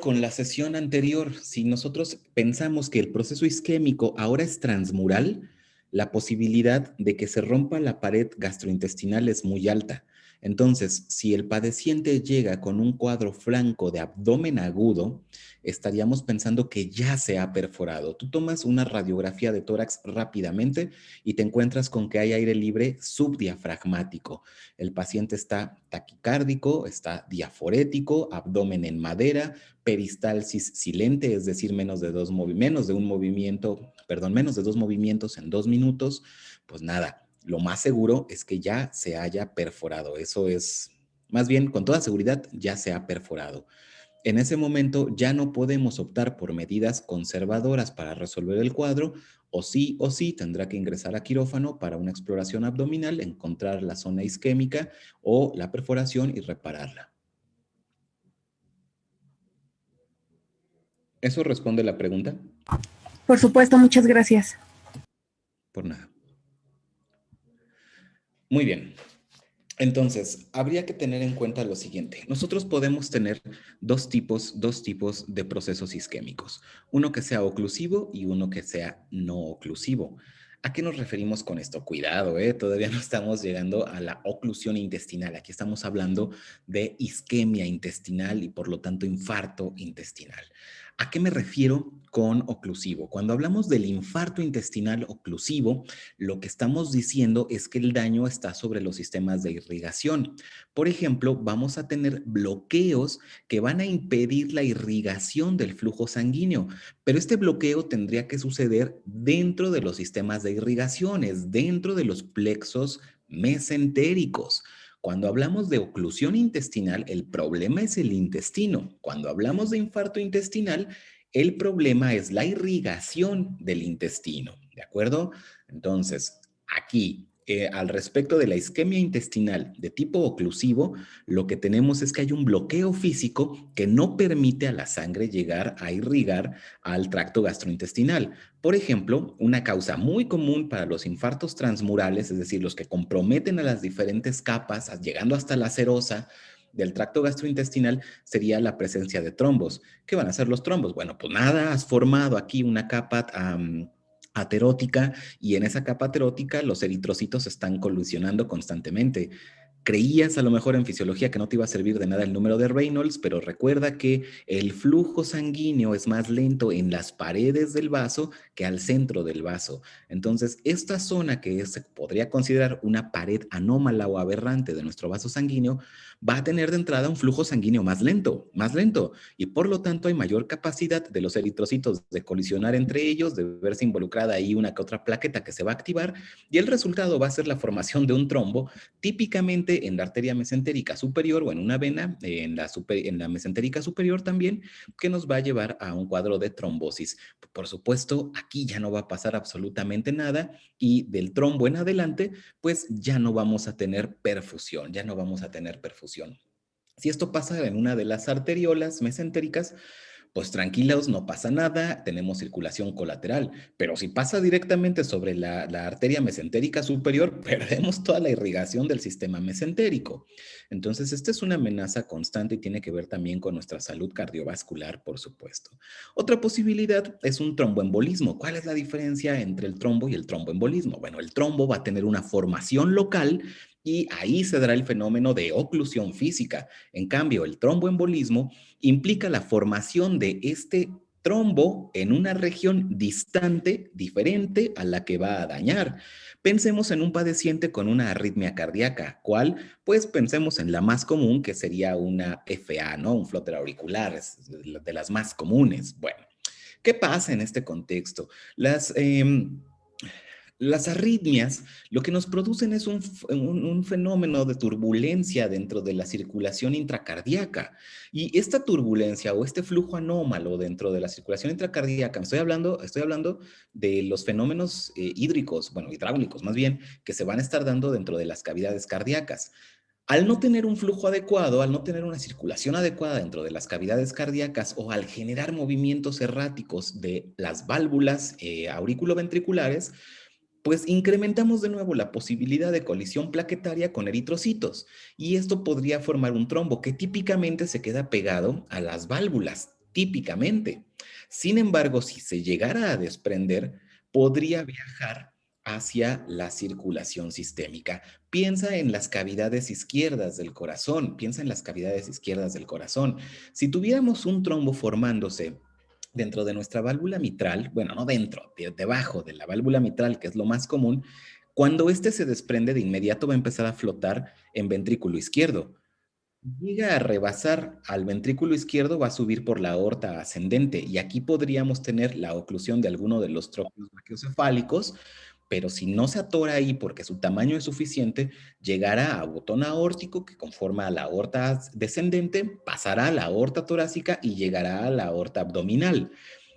Con la sesión anterior, si nosotros pensamos que el proceso isquémico ahora es transmural, la posibilidad de que se rompa la pared gastrointestinal es muy alta. Entonces, si el padeciente llega con un cuadro franco de abdomen agudo, estaríamos pensando que ya se ha perforado. Tú tomas una radiografía de tórax rápidamente y te encuentras con que hay aire libre subdiafragmático. El paciente está taquicárdico, está diaforético, abdomen en madera, peristalsis silente, es decir, menos de dos movimientos en 2 minutos. Pues nada, lo más seguro es que ya se haya perforado. Eso es, más bien, con toda seguridad, ya se ha perforado. En ese momento ya no podemos optar por medidas conservadoras para resolver el cuadro, o sí tendrá que ingresar a quirófano para una exploración abdominal, encontrar la zona isquémica o la perforación y repararla. ¿Eso responde la pregunta? Por supuesto, muchas gracias. Por nada. Muy bien. Entonces, habría que tener en cuenta lo siguiente. Nosotros podemos tener dos tipos de procesos isquémicos. Uno que sea oclusivo y uno que sea no oclusivo. ¿A qué nos referimos con esto? Cuidado, todavía no estamos llegando a la oclusión intestinal. Aquí estamos hablando de isquemia intestinal y por lo tanto infarto intestinal. ¿A qué me refiero con oclusivo? Cuando hablamos del infarto intestinal oclusivo, lo que estamos diciendo es que el daño está sobre los sistemas de irrigación. Por ejemplo, vamos a tener bloqueos que van a impedir la irrigación del flujo sanguíneo, pero este bloqueo tendría que suceder dentro de los sistemas de irrigaciones, dentro de los plexos mesentéricos. Cuando hablamos de oclusión intestinal, el problema es el intestino. Cuando hablamos de infarto intestinal, el problema es la irrigación del intestino, ¿de acuerdo? Entonces, aquí, al respecto de la isquemia intestinal de tipo oclusivo, lo que tenemos es que hay un bloqueo físico que no permite a la sangre llegar a irrigar al tracto gastrointestinal. Por ejemplo, una causa muy común para los infartos transmurales, es decir, los que comprometen a las diferentes capas, llegando hasta la serosa del tracto gastrointestinal, sería la presencia de trombos. ¿Qué van a hacer los trombos? Bueno, pues nada, has formado aquí una capa aterótica y en esa capa aterótica los eritrocitos están colisionando constantemente. Creías a lo mejor en fisiología que no te iba a servir de nada el número de Reynolds, pero recuerda que el flujo sanguíneo es más lento en las paredes del vaso que al centro del vaso. Entonces, esta zona que se podría considerar una pared anómala o aberrante de nuestro vaso sanguíneo va a tener de entrada un flujo sanguíneo más lento, y por lo tanto hay mayor capacidad de los eritrocitos de colisionar entre ellos, de verse involucrada ahí una que otra plaqueta que se va a activar, y el resultado va a ser la formación de un trombo, típicamente en la arteria mesentérica superior o en una vena, en la mesentérica superior también, que nos va a llevar a un cuadro de trombosis. Por supuesto, aquí ya no va a pasar absolutamente nada y del trombo en adelante, pues ya no vamos a tener perfusión, ya no vamos a tener perfusión. Si esto pasa en una de las arteriolas mesentéricas, pues tranquilos, no pasa nada, tenemos circulación colateral, pero si pasa directamente sobre la arteria mesentérica superior, perdemos toda la irrigación del sistema mesentérico. Entonces, esta es una amenaza constante y tiene que ver también con nuestra salud cardiovascular, por supuesto. Otra posibilidad es un tromboembolismo. ¿Cuál es la diferencia entre el trombo y el tromboembolismo? Bueno, el trombo va a tener una formación local y ahí se dará el fenómeno de oclusión física. En cambio, el tromboembolismo implica la formación de este trombo en una región distante, diferente a la que va a dañar. Pensemos en un padeciente con una arritmia cardíaca. ¿Cuál? Pues pensemos en la más común, que sería una FA, ¿no? Un flóter auricular, es de las más comunes. Bueno, ¿qué pasa en este contexto? Las arritmias lo que nos producen es un fenómeno de turbulencia dentro de la circulación intracardíaca. Y esta turbulencia o este flujo anómalo dentro de la circulación intracardíaca, estoy hablando de los fenómenos hídricos, bueno, hidráulicos más bien, que se van a estar dando dentro de las cavidades cardíacas. Al no tener un flujo adecuado, al no tener una circulación adecuada dentro de las cavidades cardíacas o al generar movimientos erráticos de las válvulas auriculoventriculares, pues incrementamos de nuevo la posibilidad de colisión plaquetaria con eritrocitos y esto podría formar un trombo que típicamente se queda pegado a las válvulas. típicamente. Sin embargo, si se llegara a desprender, podría viajar hacia la circulación sistémica. Piensa en las cavidades izquierdas del corazón, piensa en las cavidades izquierdas del corazón. Si tuviéramos un trombo formándose dentro de nuestra válvula mitral, bueno, no dentro, debajo de la válvula mitral, que es lo más común, cuando este se desprende, de inmediato va a empezar a flotar en ventrículo izquierdo. Llega a rebasar al ventrículo izquierdo, va a subir por la aorta ascendente y aquí podríamos tener la oclusión de alguno de los trópidos brachiocefálicos, pero si no se atora ahí porque su tamaño es suficiente, llegará a botón aórtico que conforma la aorta descendente, pasará a la aorta torácica y llegará a la aorta abdominal.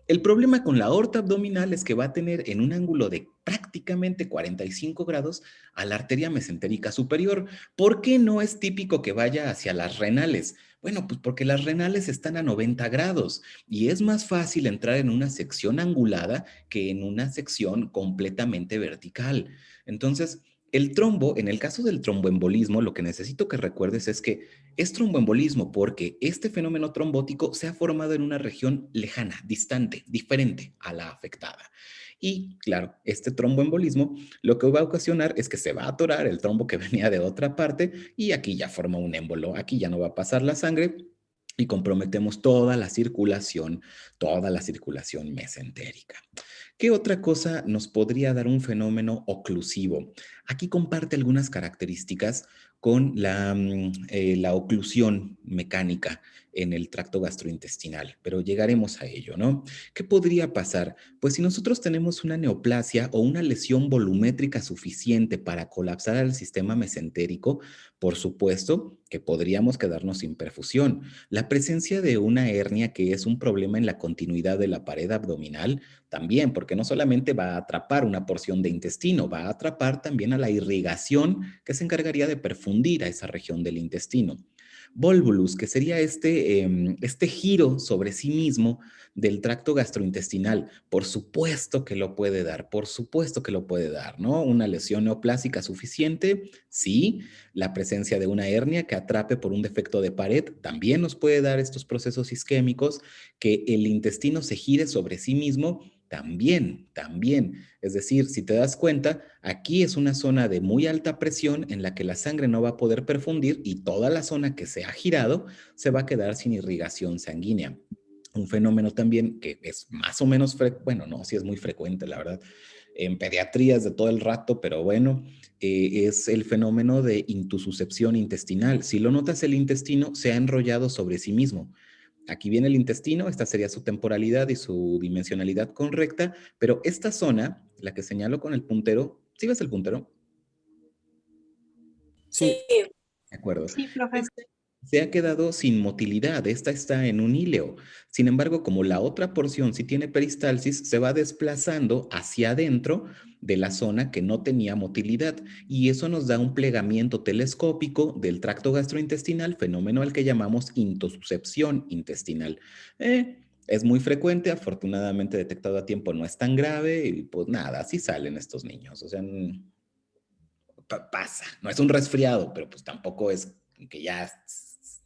El problema con la aorta abdominal es que va a tener en un ángulo de prácticamente 45 grados a la arteria mesentérica superior. ¿Por qué no es típico que vaya hacia las renales? Bueno, pues porque las renales están a 90 grados y es más fácil entrar en una sección angulada que en una sección completamente vertical. Entonces, el trombo, en el caso del tromboembolismo, lo que necesito que recuerdes es que es tromboembolismo porque este fenómeno trombótico se ha formado en una región lejana, distante, diferente a la afectada. Y claro, este tromboembolismo lo que va a ocasionar es que se va a atorar el trombo que venía de otra parte y aquí ya forma un émbolo, aquí ya no va a pasar la sangre y comprometemos toda la circulación mesentérica. ¿Qué otra cosa nos podría dar un fenómeno oclusivo? Aquí comparte algunas características con la oclusión mecánica en el tracto gastrointestinal, pero llegaremos a ello, ¿no? ¿Qué podría pasar? Pues si nosotros tenemos una neoplasia o una lesión volumétrica suficiente para colapsar al sistema mesentérico, por supuesto que podríamos quedarnos sin perfusión. La presencia de una hernia, que es un problema en la continuidad de la pared abdominal, también, porque no solamente va a atrapar una porción de intestino, va a atrapar también a la irrigación que se encargaría de perfundir a esa región del intestino. Volvulus, que sería este giro sobre sí mismo del tracto gastrointestinal, por supuesto que lo puede dar, por supuesto que lo puede dar, ¿no? Una lesión neoplásica suficiente, sí. La presencia de una hernia que atrape por un defecto de pared también nos puede dar estos procesos isquémicos, que el intestino se gire sobre sí mismo también, también. Es decir, si te das cuenta, aquí es una zona de muy alta presión en la que la sangre no va a poder perfundir y toda la zona que se ha girado se va a quedar sin irrigación sanguínea. Un fenómeno también que es más o menos frecuente, bueno, no, sí es muy frecuente, la verdad, en pediatrías de todo el rato, pero bueno, es el fenómeno de intususcepción intestinal. Si lo notas, el intestino se ha enrollado sobre sí mismo. Aquí viene el intestino, esta sería su temporalidad y su dimensionalidad correcta, pero esta zona, la que señalo con el puntero, ¿sí ves el puntero? Sí, De acuerdo. Sí, profe. Se ha quedado sin motilidad, esta está en un híleo. Sin embargo, como la otra porción sí tiene peristalsis, se va desplazando hacia adentro de la zona que no tenía motilidad y eso nos da un plegamiento telescópico del tracto gastrointestinal, fenómeno al que llamamos intususcepción intestinal. Es muy frecuente, afortunadamente detectado a tiempo no es tan grave y pues nada, así salen estos niños. O sea, pasa, no es un resfriado, pero pues tampoco es que ya,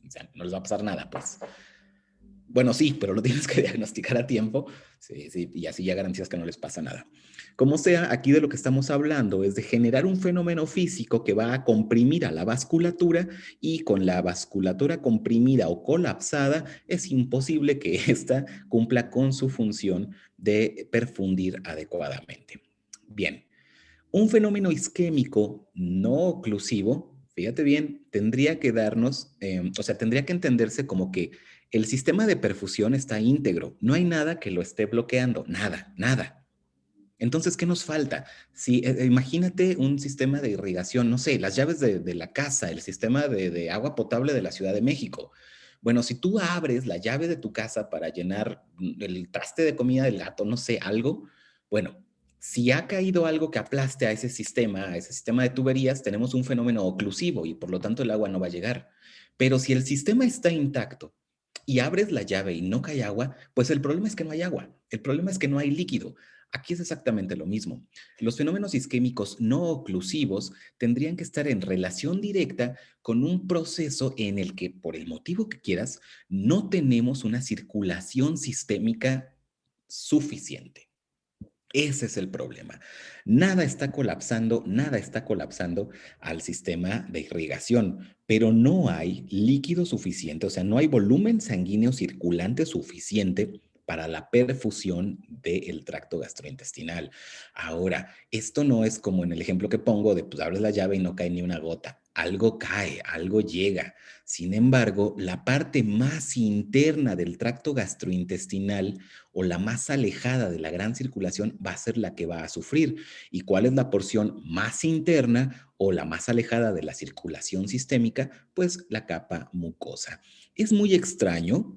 o sea, no les va a pasar nada, pues. Bueno, sí, pero lo tienes que diagnosticar a tiempo, sí, sí, y así ya garantizas que no les pasa nada. Como sea, aquí de lo que estamos hablando es de generar un fenómeno físico que va a comprimir a la vasculatura y con la vasculatura comprimida o colapsada es imposible que ésta cumpla con su función de perfundir adecuadamente. Bien, un fenómeno isquémico no oclusivo, fíjate bien, tendría que darnos, o sea, tendría que entenderse como que el sistema de perfusión está íntegro, no hay nada que lo esté bloqueando, nada, nada. Entonces, ¿qué nos falta? Si, imagínate un sistema de irrigación, no sé, las llaves de la casa, el sistema de agua potable de la Ciudad de México. Bueno, si tú abres la llave de tu casa para llenar el traste de comida del gato, no sé, algo, bueno, si ha caído algo que aplaste a ese sistema de tuberías, tenemos un fenómeno oclusivo y por lo tanto el agua no va a llegar. Pero si el sistema está intacto y abres la llave y no cae agua, pues el problema es que no hay agua, el problema es que no hay líquido. Aquí es exactamente lo mismo. Los fenómenos isquémicos no oclusivos tendrían que estar en relación directa con un proceso en el que, por el motivo que quieras, no tenemos una circulación sistémica suficiente. Ese es el problema. Nada está colapsando al sistema de irrigación, pero no hay líquido suficiente, o sea, no hay volumen sanguíneo circulante suficiente para la perfusión del tracto gastrointestinal. Ahora, esto no es como en el ejemplo que pongo de pues abres la llave y no cae ni una gota. Algo cae, algo llega. Sin embargo, la parte más interna del tracto gastrointestinal o la más alejada de la gran circulación va a ser la que va a sufrir. ¿Y cuál es la porción más interna o la más alejada de la circulación sistémica? Pues la capa mucosa. Es muy extraño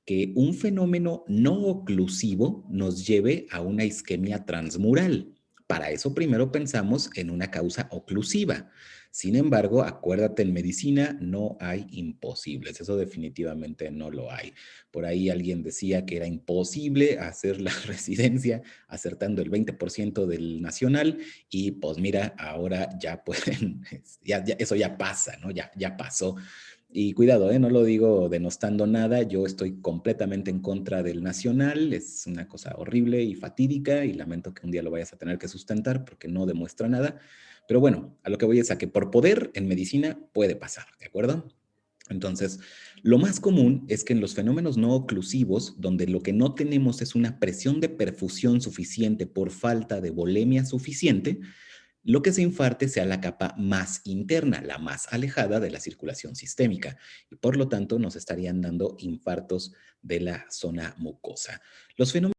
que un fenómeno no oclusivo nos lleve a una isquemia transmural. Para eso primero pensamos en una causa oclusiva. Sin embargo, acuérdate, en medicina no hay imposibles, eso definitivamente no lo hay. Por ahí alguien decía que era imposible hacer la residencia acertando el 20% del nacional y pues mira, ahora ya pueden, eso ya pasa, ¿no? Ya pasó. Y cuidado, no lo digo denostando nada, yo estoy completamente en contra del nacional, es una cosa horrible y fatídica y lamento que un día lo vayas a tener que sustentar porque no demuestra nada, pero bueno, a lo que voy es a que por poder en medicina puede pasar, ¿de acuerdo? Entonces, lo más común es que en los fenómenos no oclusivos, donde lo que no tenemos es una presión de perfusión suficiente por falta de volemia suficiente, lo que se infarte sea la capa más interna, la más alejada de la circulación sistémica, y por lo tanto nos estarían dando infartos de la zona mucosa. Los fenómenos